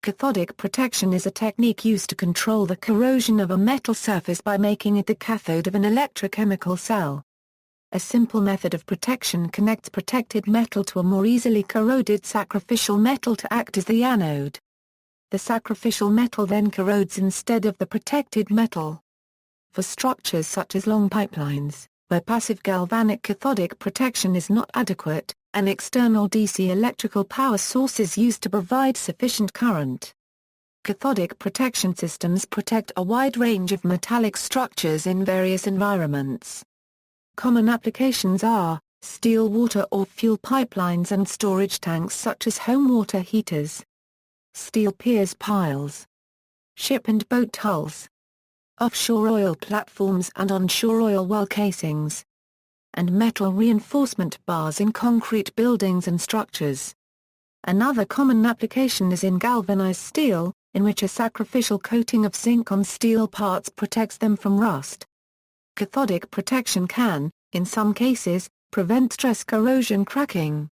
Cathodic protection is a technique used to control the corrosion of a metal surface by making it the cathode of an electrochemical cell. A simple method of protection connects protected metal to a more easily corroded sacrificial metal to act as the anode. The sacrificial metal then corrodes instead of the protected metal. For structures such as long pipelines, where passive galvanic cathodic protection is not adequate, an external DC electrical power source is used to provide sufficient current. Cathodic protection systems protect a wide range of metallic structures in various environments. Common applications are steel water or fuel pipelines and storage tanks such as home water heaters, steel piers piles, ship and boat hulls, offshore oil platforms and onshore oil well casings, and metal reinforcement bars in concrete buildings and structures. Another common application is in galvanized steel, in which a sacrificial coating of zinc on steel parts protects them from rust. Cathodic protection can, in some cases, prevent stress corrosion cracking.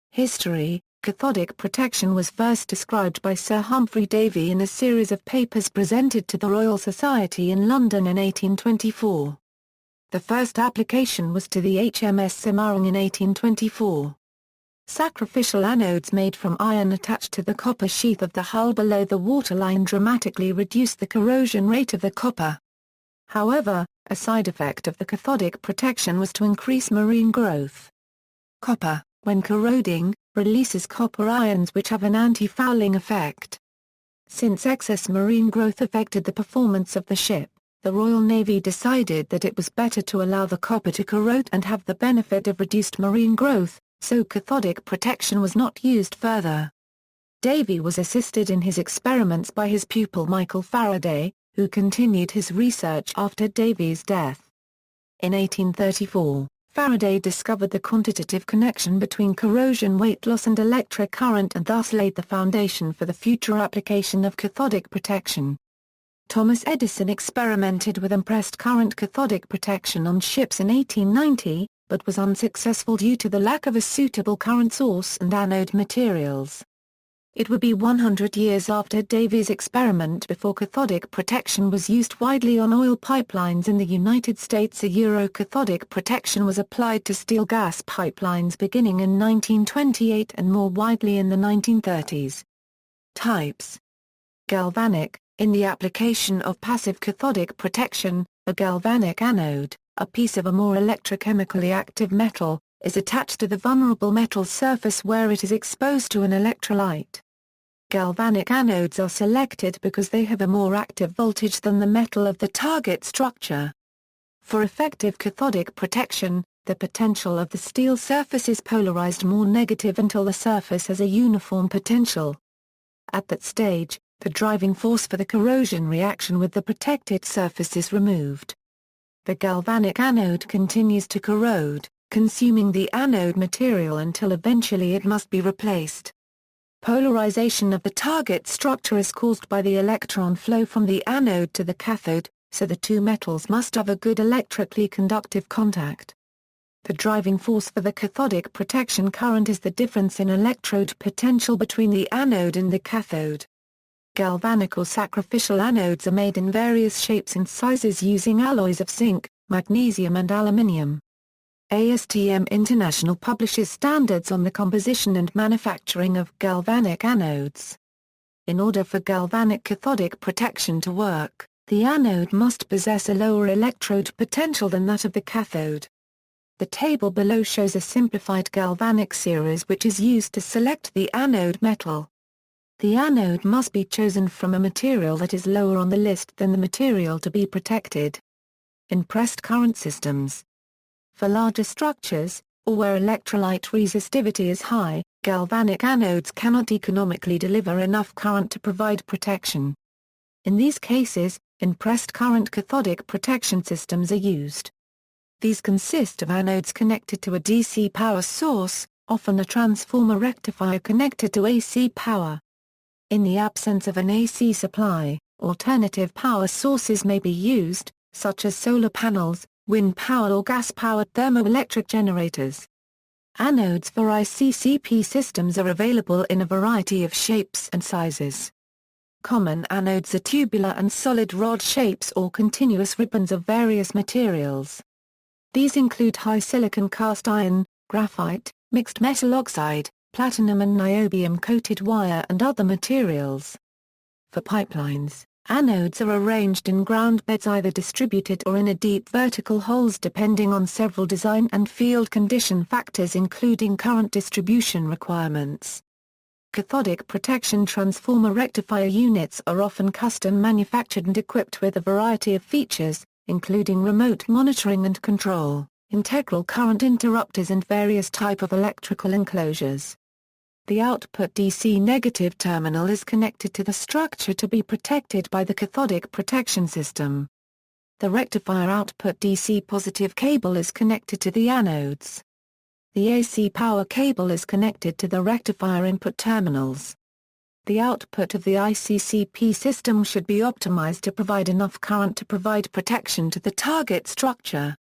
History: Cathodic protection was first described by Sir Humphry Davy in a series of papers presented to the Royal Society in London in 1824. The first application was to the HMS Semarang in 1824. Sacrificial anodes made from iron attached to the copper sheath of the hull below the waterline dramatically reduced the corrosion rate of the copper. However, a side effect of the cathodic protection was to increase marine growth. Copper, when corroding, releases copper ions which have an anti-fouling effect. Since excess marine growth affected the performance of the ship, the Royal Navy decided that it was better to allow the copper to corrode and have the benefit of reduced marine growth, so cathodic protection was not used further. Davy was assisted in his experiments by his pupil Michael Faraday, who continued his research after Davy's death. In 1834, Faraday discovered the quantitative connection between corrosion weight loss and electric current and thus laid the foundation for the future application of cathodic protection. Thomas Edison experimented with impressed current cathodic protection on ships in 1890, but was unsuccessful due to the lack of a suitable current source and anode materials. It would be 100 years after Davy's experiment before cathodic protection was used widely on oil pipelines in the United States. Cathodic protection was applied to steel gas pipelines beginning in 1928 and more widely in the 1930s. Types: Galvanic. In the application of passive cathodic protection, a galvanic anode, a piece of a more electrochemically active metal, is attached to the vulnerable metal surface where it is exposed to an electrolyte. Galvanic anodes are selected because they have a more active voltage than the metal of the target structure. For effective cathodic protection, the potential of the steel surface is polarized more negative until the surface has a uniform potential. At that stage, the driving force for the corrosion reaction with the protected surface is removed. The galvanic anode continues to corrode, consuming the anode material until eventually it must be replaced. Polarization of the target structure is caused by the electron flow from the anode to the cathode, so the two metals must have a good electrically conductive contact. The driving force for the cathodic protection current is the difference in electrode potential between the anode and the cathode. Galvanic or sacrificial anodes are made in various shapes and sizes using alloys of zinc, magnesium and aluminium. ASTM International publishes standards on the composition and manufacturing of galvanic anodes. In order for galvanic cathodic protection to work, the anode must possess a lower electrode potential than that of the cathode. The table below shows a simplified galvanic series which is used to select the anode metal. The anode must be chosen from a material that is lower on the list than the material to be protected. In pressed current systems, for larger structures, or where electrolyte resistivity is high, galvanic anodes cannot economically deliver enough current to provide protection. In these cases, impressed current cathodic protection systems are used. These consist of anodes connected to a DC power source, often a transformer rectifier connected to AC power. In the absence of an AC supply, alternative power sources may be used, such as solar panels, wind power or gas-powered thermoelectric generators. Anodes for ICCP systems are available in a variety of shapes and sizes. Common anodes are tubular and solid rod shapes or continuous ribbons of various materials. These include high silicon cast iron, graphite, mixed metal oxide, platinum and niobium-coated wire and other materials. For pipelines, anodes are arranged in ground beds either distributed or in a deep vertical holes depending on several design and field condition factors including current distribution requirements. Cathodic protection transformer rectifier units are often custom manufactured and equipped with a variety of features, including remote monitoring and control, integral current interrupters and various type of electrical enclosures. The output DC negative terminal is connected to the structure to be protected by the cathodic protection system. The rectifier output DC positive cable is connected to the anodes. The AC power cable is connected to the rectifier input terminals. The output of the ICCP system should be optimized to provide enough current to provide protection to the target structure.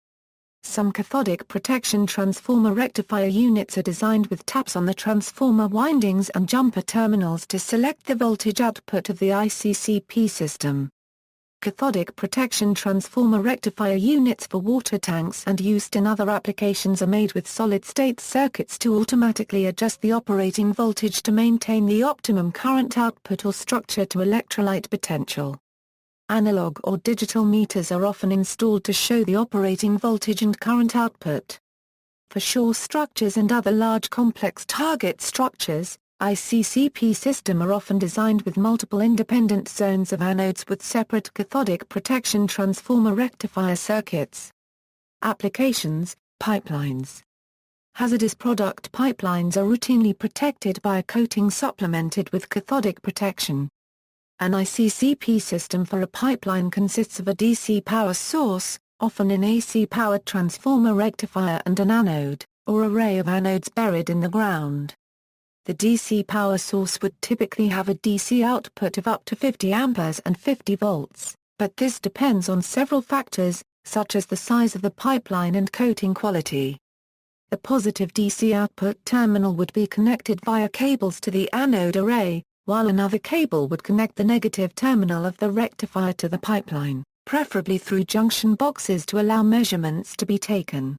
Some cathodic protection transformer rectifier units are designed with taps on the transformer windings and jumper terminals to select the voltage output of the ICCP system. Cathodic protection transformer rectifier units for water tanks and used in other applications are made with solid-state circuits to automatically adjust the operating voltage to maintain the optimum current output or structure to electrolyte potential. Analog or digital meters are often installed to show the operating voltage and current output. For shore structures and other large complex target structures, ICCP systems are often designed with multiple independent zones of anodes with separate cathodic protection transformer rectifier circuits. Applications: pipelines. Hazardous product pipelines are routinely protected by a coating supplemented with cathodic protection. An ICCP system for a pipeline consists of a DC power source, often an AC-powered transformer rectifier and an anode, or array of anodes buried in the ground. The DC power source would typically have a DC output of up to 50 amperes and 50 volts, but this depends on several factors, such as the size of the pipeline and coating quality. The positive DC output terminal would be connected via cables to the anode array, while another cable would connect the negative terminal of the rectifier to the pipeline, preferably through junction boxes to allow measurements to be taken.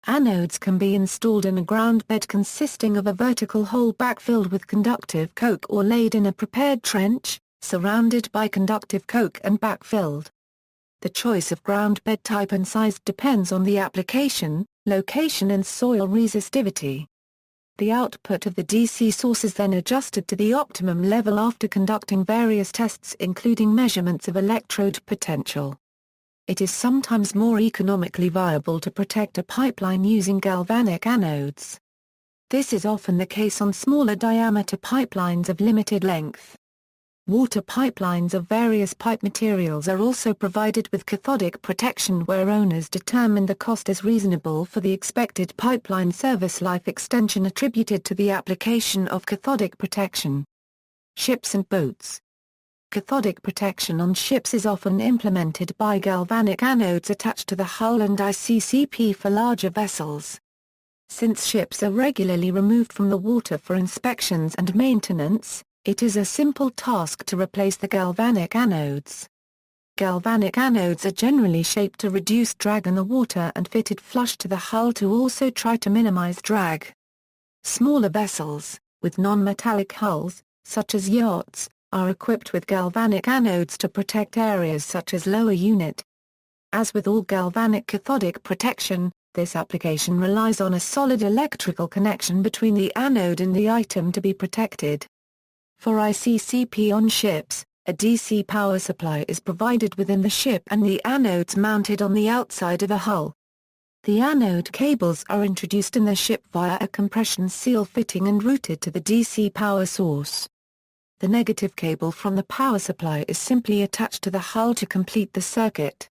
Anodes can be installed in a ground bed consisting of a vertical hole backfilled with conductive coke or laid in a prepared trench, surrounded by conductive coke and backfilled. The choice of ground bed type and size depends on the application, location and soil resistivity. The output of the DC source is then adjusted to the optimum level after conducting various tests including measurements of electrode potential. It is sometimes more economically viable to protect a pipeline using galvanic anodes. This is often the case on smaller diameter pipelines of limited length. Water pipelines of various pipe materials are also provided with cathodic protection where owners determine the cost as reasonable for the expected pipeline service life extension attributed to the application of cathodic protection. Ships and boats. Cathodic protection on ships is often implemented by galvanic anodes attached to the hull and ICCP for larger vessels. Since ships are regularly removed from the water for inspections and maintenance, it is a simple task to replace the galvanic anodes. Galvanic anodes are generally shaped to reduce drag in the water and fitted flush to the hull to also try to minimize drag. Smaller vessels, with non-metallic hulls, such as yachts, are equipped with galvanic anodes to protect areas such as lower unit. As with all galvanic cathodic protection, this application relies on a solid electrical connection between the anode and the item to be protected. For ICCP on ships, a DC power supply is provided within the ship and the anodes mounted on the outside of the hull. The anode cables are introduced in the ship via a compression seal fitting and routed to the DC power source. The negative cable from the power supply is simply attached to the hull to complete the circuit.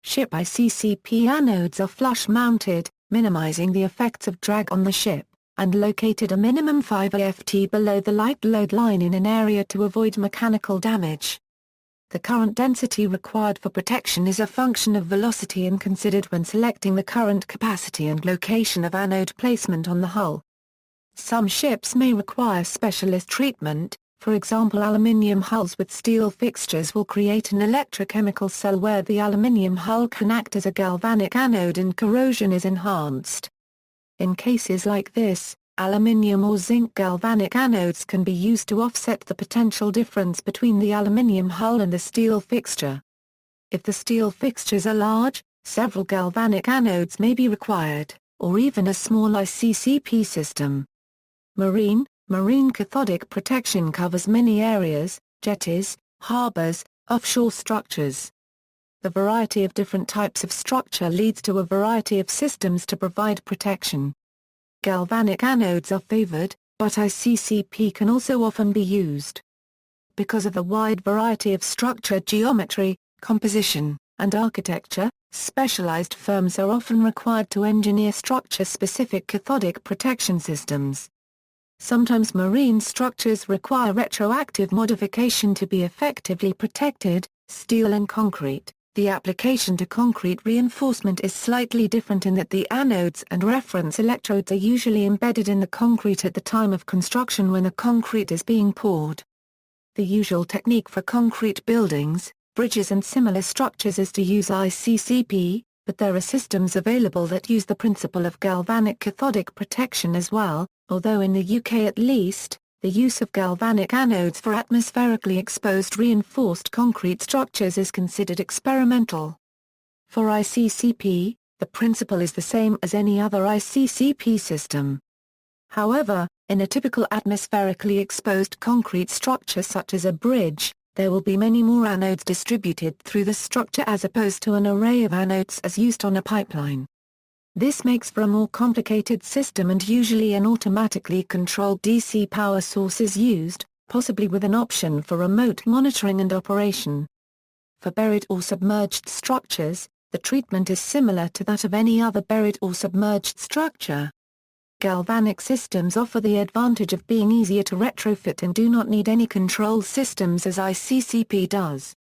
Ship ICCP anodes are flush-mounted, minimizing the effects of drag on the ship, and located a minimum 5 AFT below the light load line in an area to avoid mechanical damage. The current density required for protection is a function of velocity and considered when selecting the current capacity and location of anode placement on the hull. Some ships may require specialist treatment, For example, aluminium hulls with steel fixtures will create an electrochemical cell where the aluminium hull can act as a galvanic anode and corrosion is enhanced. In cases like this, aluminium or zinc galvanic anodes can be used to offset the potential difference between the aluminium hull and the steel fixture. If the steel fixtures are large, several galvanic anodes may be required, or even a small ICCP system. Marine cathodic protection covers many areas: jetties, harbors, offshore structures. The variety of different types of structure leads to a variety of systems to provide protection. Galvanic anodes are favored, but ICCP can also often be used. Because of the wide variety of structure geometry, composition, and architecture, specialized firms are often required to engineer structure-specific cathodic protection systems. Sometimes marine structures require retroactive modification to be effectively protected. Steel and concrete. The application to concrete reinforcement is slightly different in that the anodes and reference electrodes are usually embedded in the concrete at the time of construction when the concrete is being poured. The usual technique for concrete buildings, bridges and similar structures is to use ICCP, but there are systems available that use the principle of galvanic cathodic protection as well, although in the UK at least, the use of galvanic anodes for atmospherically exposed reinforced concrete structures is considered experimental. For ICCP, the principle is the same as any other ICCP system. However, in a typical atmospherically exposed concrete structure such as a bridge, there will be many more anodes distributed through the structure as opposed to an array of anodes as used on a pipeline. This makes for a more complicated system and usually an automatically controlled DC power source is used, possibly with an option for remote monitoring and operation. For buried or submerged structures, the treatment is similar to that of any other buried or submerged structure. Galvanic systems offer the advantage of being easier to retrofit and do not need any control systems as ICCP does.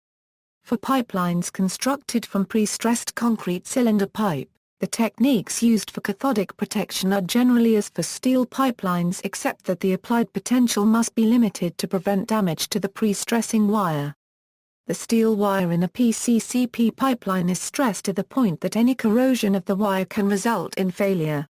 For pipelines constructed from pre-stressed concrete cylinder pipe, the techniques used for cathodic protection are generally as for steel pipelines except that the applied potential must be limited to prevent damage to the pre-stressing wire. The steel wire in a PCCP pipeline is stressed to the point that any corrosion of the wire can result in failure.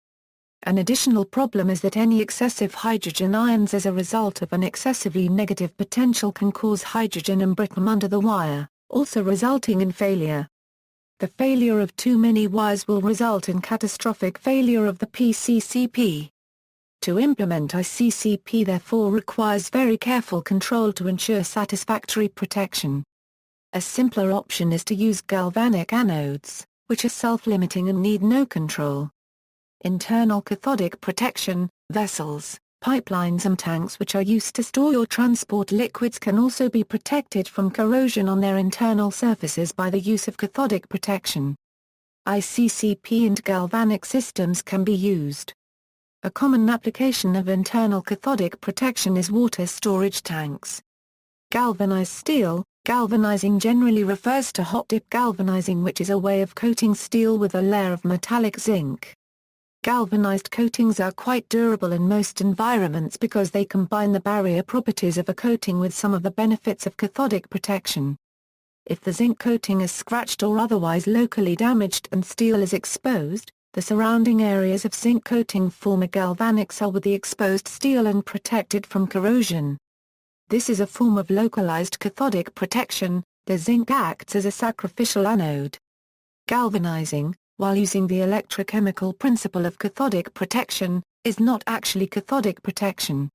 An additional problem is that any excessive hydrogen ions as a result of an excessively negative potential can cause hydrogen embrittlement under the wire, also resulting in failure. The failure of too many wires will result in catastrophic failure of the PCCP. To implement ICCP therefore requires very careful control to ensure satisfactory protection. A simpler option is to use galvanic anodes, which are self-limiting and need no control. Internal cathodic protection, vessels, pipelines and tanks which are used to store or transport liquids can also be protected from corrosion on their internal surfaces by the use of cathodic protection. ICCP and galvanic systems can be used. A common application of internal cathodic protection is water storage tanks. Galvanized steel. Galvanizing generally refers to hot-dip galvanizing, which is a way of coating steel with a layer of metallic zinc. Galvanized coatings are quite durable in most environments because they combine the barrier properties of a coating with some of the benefits of cathodic protection. If the zinc coating is scratched or otherwise locally damaged and steel is exposed, the surrounding areas of zinc coating form a galvanic cell with the exposed steel and protect it from corrosion. This is a form of localized cathodic protection. The zinc acts as a sacrificial anode. Galvanizing, while using the electrochemical principle of cathodic protection, is not actually cathodic protection.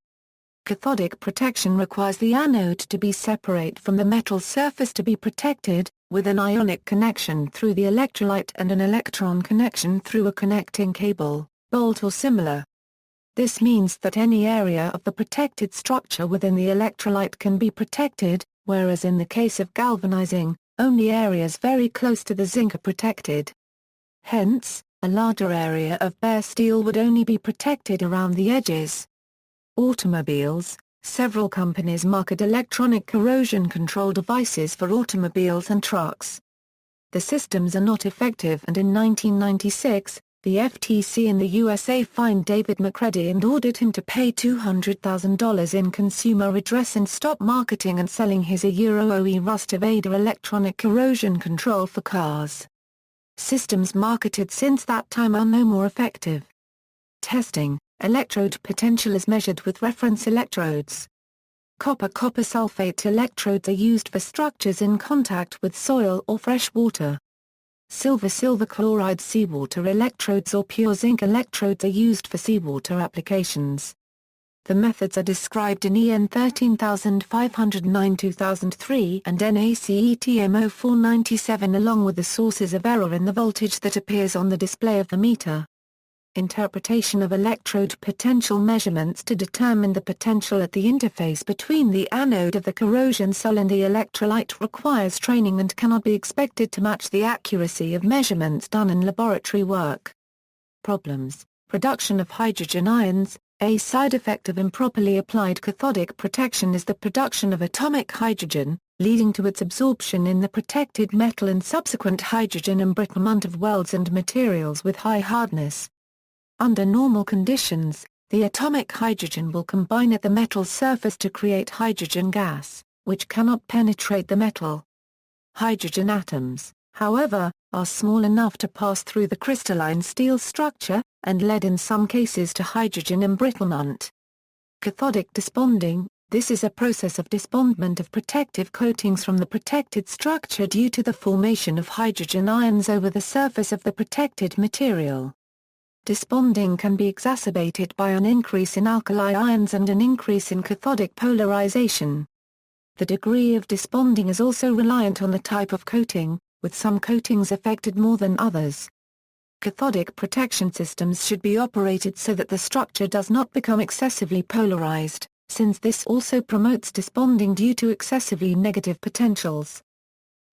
Cathodic protection requires the anode to be separate from the metal surface to be protected, with an ionic connection through the electrolyte and an electron connection through a connecting cable, bolt or similar. This means that any area of the protected structure within the electrolyte can be protected, whereas in the case of galvanizing, only areas very close to the zinc are protected. Hence, a larger area of bare steel would only be protected around the edges. Automobiles. Several companies market electronic corrosion control devices for automobiles and trucks. The systems are not effective and in 1996, the FTC in the USA fined David McCready and ordered him to pay $200,000 in consumer redress and stop marketing and selling his OE Rust-Evader electronic corrosion control for cars. Systems marketed since that time are no more effective. Testing: electrode potential is measured with reference electrodes. Copper sulfate electrodes are used for structures in contact with soil or fresh water. Silver chloride seawater electrodes or pure zinc electrodes are used for seawater applications. The methods are described in EN 13509-2003 and NACETM 0497 along with the sources of error in the voltage that appears on the display of the meter. Interpretation of electrode potential measurements to determine the potential at the interface between the anode of the corrosion cell and the electrolyte requires training and cannot be expected to match the accuracy of measurements done in laboratory work. Problems: production of hydrogen ions. A side effect of improperly applied cathodic protection is the production of atomic hydrogen, leading to its absorption in the protected metal and subsequent hydrogen embrittlement of welds and materials with high hardness. Under normal conditions, the atomic hydrogen will combine at the metal surface to create hydrogen gas, which cannot penetrate the metal. Hydrogen atoms, however, are small enough to pass through the crystalline steel structure, and lead in some cases to hydrogen embrittlement. Cathodic desponding: this is a process of despondment of protective coatings from the protected structure due to the formation of hydrogen ions over the surface of the protected material. Desponding can be exacerbated by an increase in alkali ions and an increase in cathodic polarization. The degree of desponding is also reliant on the type of coating, with some coatings affected more than others. Cathodic protection systems should be operated so that the structure does not become excessively polarized, since this also promotes desponding due to excessively negative potentials.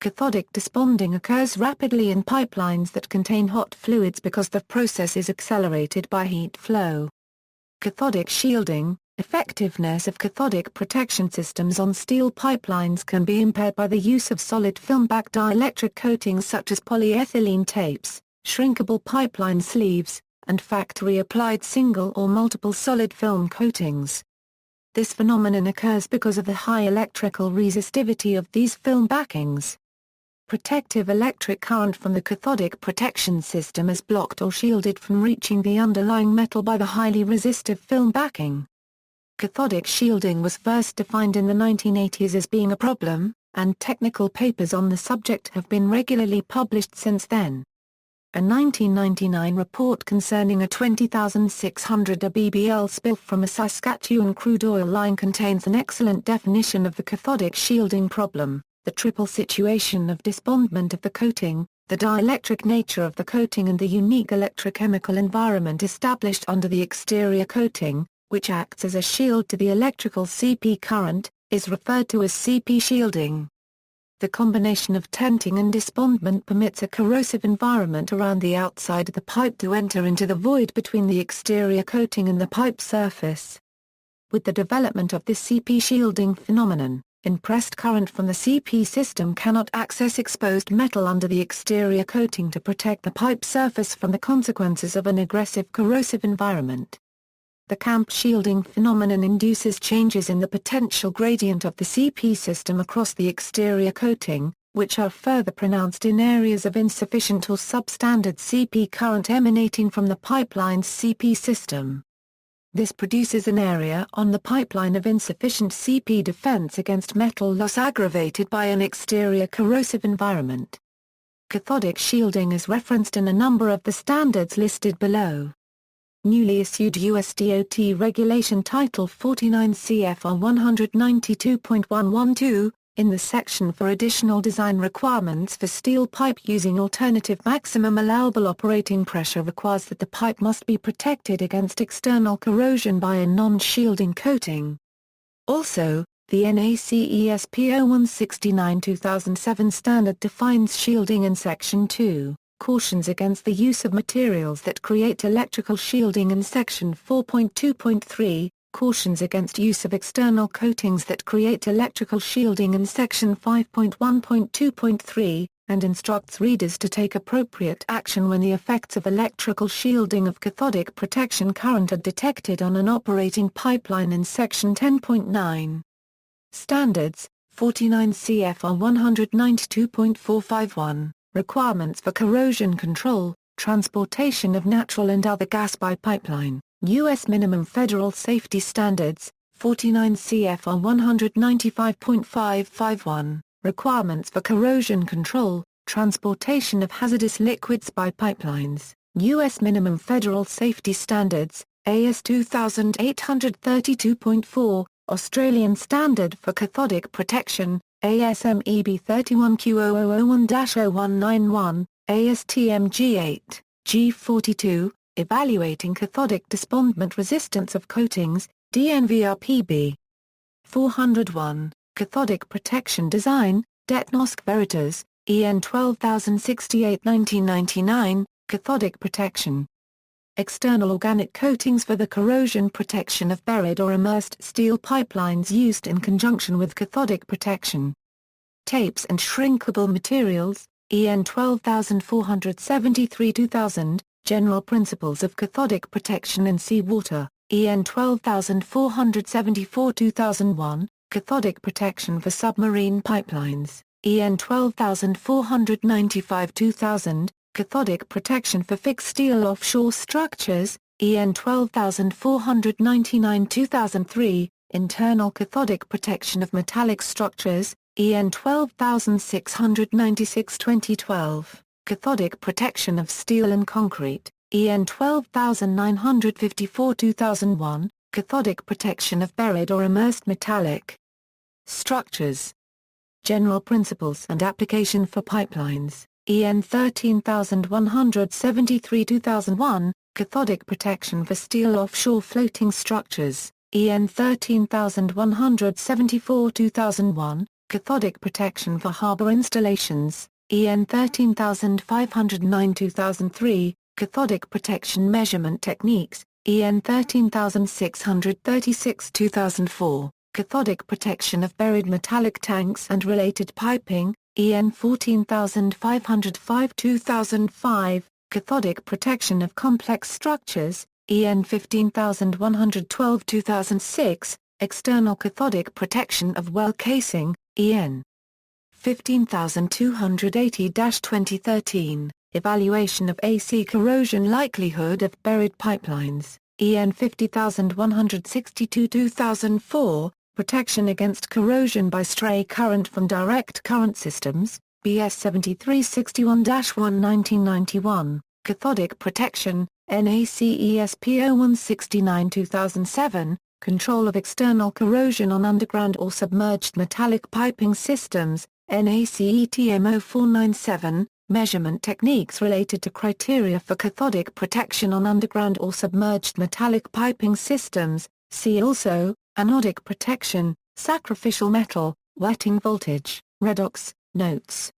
Cathodic desponding occurs rapidly in pipelines that contain hot fluids because the process is accelerated by heat flow. Cathodic shielding: effectiveness of cathodic protection systems on steel pipelines can be impaired by the use of solid film-backed dielectric coatings such as polyethylene tapes, shrinkable pipeline sleeves, and factory-applied single or multiple solid film coatings. This phenomenon occurs because of the high electrical resistivity of these film backings. Protective electric current from the cathodic protection system is blocked or shielded from reaching the underlying metal by the highly resistive film backing. Cathodic shielding was first defined in the 1980s as being a problem, and technical papers on the subject have been regularly published since then. A 1999 report concerning a 20,600 BBL spill from a Saskatchewan crude oil line contains an excellent definition of the cathodic shielding problem: the triple situation of despondment of the coating, the dielectric nature of the coating and the unique electrochemical environment established under the exterior coating, which acts as a shield to the electrical CP current, is referred to as CP shielding. The combination of tenting and despondment permits a corrosive environment around the outside of the pipe to enter into the void between the exterior coating and the pipe surface. With the development of this CP shielding phenomenon, impressed current from the CP system cannot access exposed metal under the exterior coating to protect the pipe surface from the consequences of an aggressive corrosive environment. The camp shielding phenomenon induces changes in the potential gradient of the CP system across the exterior coating, which are further pronounced in areas of insufficient or substandard CP current emanating from the pipeline's CP system. This produces an area on the pipeline of insufficient CP defense against metal loss aggravated by an exterior corrosive environment. Cathodic shielding is referenced in a number of the standards listed below. Newly issued US DOT Regulation Title 49 CFR 192.112, in the section for additional design requirements for steel pipe using alternative maximum allowable operating pressure requires that the pipe must be protected against external corrosion by a non-shielding coating. Also, the NACESP 0169-2007 standard defines shielding in Section 2, cautions against the use of materials that create electrical shielding in Section 4.2.3, cautions against use of external coatings that create electrical shielding in Section 5.1.2.3, and instructs readers to take appropriate action when the effects of electrical shielding of cathodic protection current are detected on an operating pipeline in Section 10.9. Standards, 49 CFR 192.451, Requirements for corrosion control, transportation of natural and other gas by pipeline, U.S. Minimum Federal Safety Standards, 49 CFR 195.551, Requirements for corrosion control, transportation of hazardous liquids by pipelines, U.S. Minimum Federal Safety Standards, AS 2832.4, Australian Standard for Cathodic Protection, ASMEB 31Q0001-0191, ASTM G8, G42, Evaluating Cathodic Despondment Resistance of Coatings, DNVRPB. 401, Cathodic Protection Design, Detnosk Veritas, EN 12068 1999, Cathodic Protection. External organic coatings for the corrosion protection of buried or immersed steel pipelines used in conjunction with cathodic protection. Tapes and shrinkable materials, EN 12473 2000, General Principles of Cathodic Protection in Seawater, EN 12474 2001, Cathodic Protection for Submarine Pipelines, EN 12495 2000, Cathodic Protection for Fixed Steel Offshore Structures, EN 12499 2003, Internal Cathodic Protection of Metallic Structures, EN 12696 2012, Cathodic Protection of Steel and Concrete, EN 12954 2001, Cathodic Protection of Buried or Immersed Metallic Structures. General Principles and Application for Pipelines, EN 13173 2001, Cathodic Protection for Steel Offshore Floating Structures, EN 13174 2001, Cathodic Protection for Harbor Installations, EN 13509 2003, Cathodic Protection Measurement Techniques, EN 13636 2004, Cathodic Protection of Buried Metallic Tanks and Related Piping, EN 14505 2005, Cathodic Protection of Complex Structures, EN 15112 2006, External Cathodic Protection of Well Casing, EN 15280-2013, Evaluation of AC Corrosion Likelihood of Buried Pipelines, EN 50162 2004, Protection Against Corrosion by Stray Current from Direct Current Systems, BS 7361-1 1991, Cathodic Protection, NACESP 0169 2007, Control of External Corrosion on Underground or Submerged Metallic Piping Systems, NACETM 0497, Measurement Techniques Related to Criteria for Cathodic Protection on Underground or Submerged Metallic Piping Systems, see also, Anodic Protection, Sacrificial Metal, Wetting Voltage, Redox, Notes.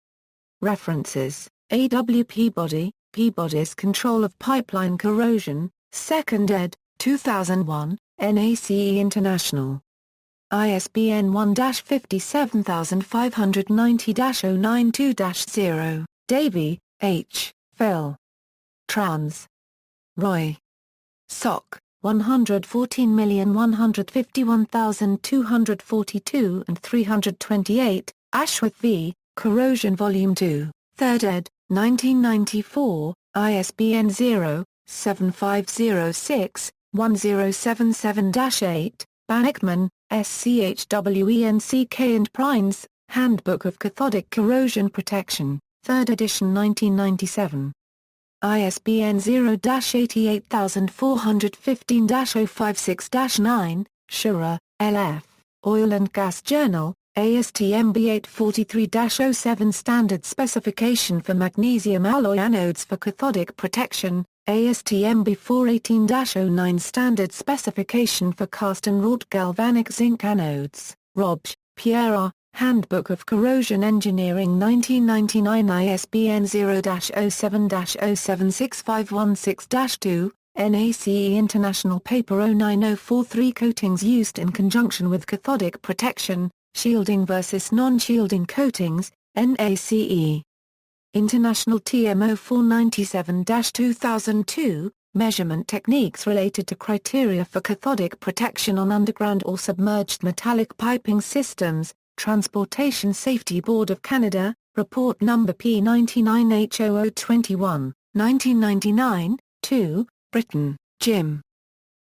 References, A.W. Peabody, Peabody's Control of Pipeline Corrosion, 2nd ed., 2001, NACE International. ISBN 1-57590-092-0, Davey, H., Phil. Trans. Roy. Soc. 114,151,242 and 328, Ashworth v., Corrosion Volume 2, 3rd ed., 1994, ISBN 0-7506-1077-8, Bannickman, SCHWENCK and Prines, Handbook of Cathodic Corrosion Protection, 3rd edition 1997. ISBN 0-88415-056-9, Schurer, L.F., Oil and Gas Journal, ASTM B843-07 Standard Specification for Magnesium Alloy Anodes for Cathodic Protection, ASTM B418-09 Standard Specification for Cast and Wrought Galvanic Zinc Anodes, Robsch, Pierre, Handbook of Corrosion Engineering 1999 ISBN 0-07-076516-2, NACE International Paper 09043 Coatings used in conjunction with cathodic protection, shielding versus non-shielding coatings, NACE. International TMO 497-2002, measurement techniques related to criteria for cathodic protection on underground or submerged metallic piping systems, Transportation Safety Board of Canada, Report Number P99H0021, 1999, 2, Britain, Jim.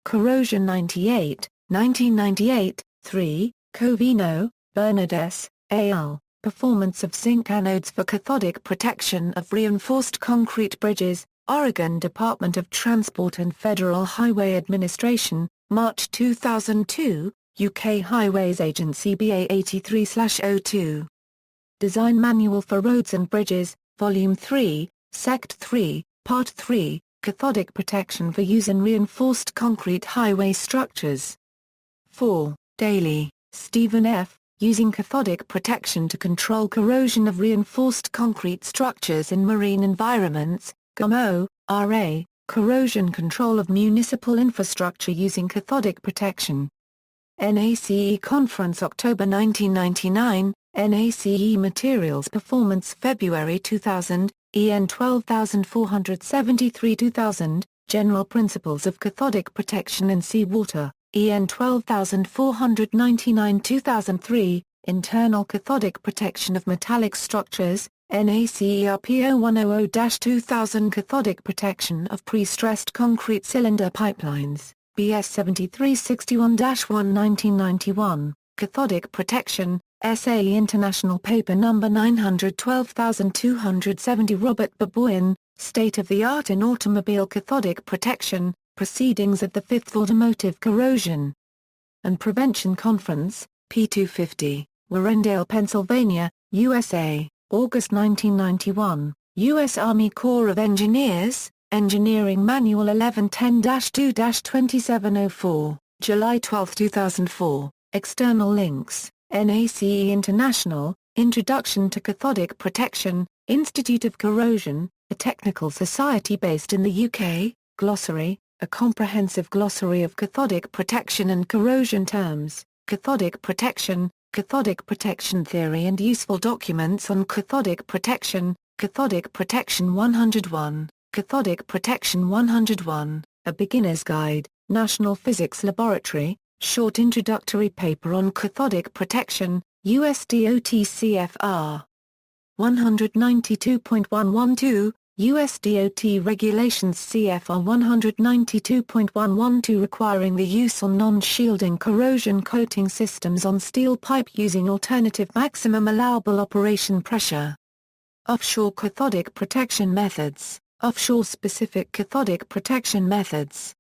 Corrosion 98, 1998, 3, Covino, Bernard S., al. Performance of zinc anodes for cathodic protection of reinforced concrete bridges, Oregon Department of Transport and Federal Highway Administration, March 2002, UK Highways Agency BA 83/02. Design Manual for Roads and Bridges, Volume 3, Sect 3, Part 3, Cathodic Protection for Use in Reinforced Concrete Highway Structures. 4, Daly, Stephen F., Using Cathodic Protection to Control Corrosion of Reinforced Concrete Structures in Marine Environments, GMO, RA, Corrosion Control of Municipal Infrastructure Using Cathodic Protection. NACE Conference October 1999, NACE Materials Performance February 2000, EN 12473 2000, General Principles of Cathodic Protection in Seawater, EN 12499 2003, Internal Cathodic Protection of Metallic Structures, NACERPO 100-2000 Cathodic Protection of Pre-Stressed Concrete Cylinder Pipelines, BS 7361-1 1991, Cathodic Protection, SAE International Paper No. 912270 Robert Babuin, State-of-the-Art in Automobile Cathodic Protection, Proceedings of the 5th Automotive Corrosion and Prevention Conference, P250, Warrendale, Pennsylvania, USA, August 1991, U.S. Army Corps of Engineers, Engineering Manual 1110-2-2704, July 12, 2004, External links, NACE International, Introduction to Cathodic Protection, Institute of Corrosion, a technical society based in the UK, Glossary, a comprehensive glossary of cathodic protection and corrosion terms, cathodic protection theory and useful documents on cathodic protection 101, Cathodic Protection 101, A Beginner's Guide, National Physics Laboratory, short introductory paper on cathodic protection, USDOT CFR 192.112, USDOT Regulations CFR 192.112 requiring the use on non-shielding corrosion coating systems on steel pipe using alternative maximum allowable operation pressure. Offshore cathodic protection methods, offshore specific cathodic protection methods.